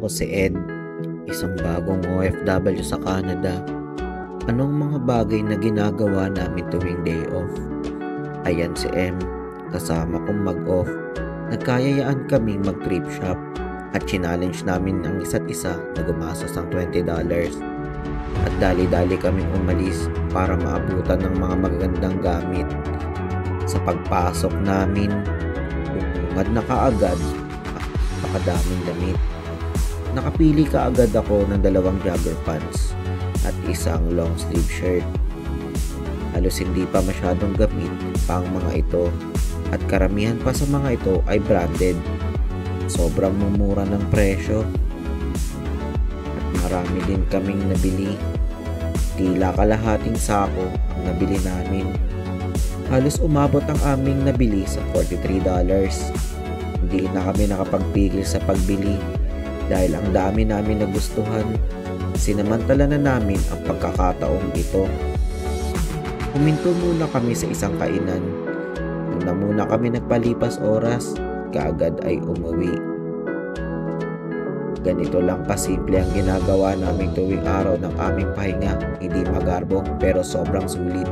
Ako si Ed, isang bagong OFW sa Canada. Anong mga bagay na ginagawa namin tuwing day off? Ayan si M, kasama kong mag-off. Nagkayayaan kaming mag-trip shop at challenge namin ang isa't isa na gumastos ng $20. At dali-dali kaming umalis para maabutan ng mga magagandang gamit. Sa pagpasok namin, bumungad na kaagad napakadaming damit. Nakapili kaagad ako ng 2 jogger pants at isang long sleeve shirt. Halos hindi pa masyadong gamit pa ang mga ito at karamihan pa sa mga ito ay branded. Sobrang mumura ng presyo at marami din kaming nabili. Tila kalahating sako ang nabili namin. Halos umabot ang aming nabili sa $43. Hindi na kami nakapagpigil sa pagbili dahil ang dami namin nagustuhan. Sinamantala na namin ang pagkakataong ito. Huminto muna kami sa isang kainan. Nung na muna kami nagpalipas oras, kaagad ay umuwi. Ganito lang kasimple ang ginagawa namin tuwing araw ng aming pahinga. Hindi magarbong pero sobrang sulit.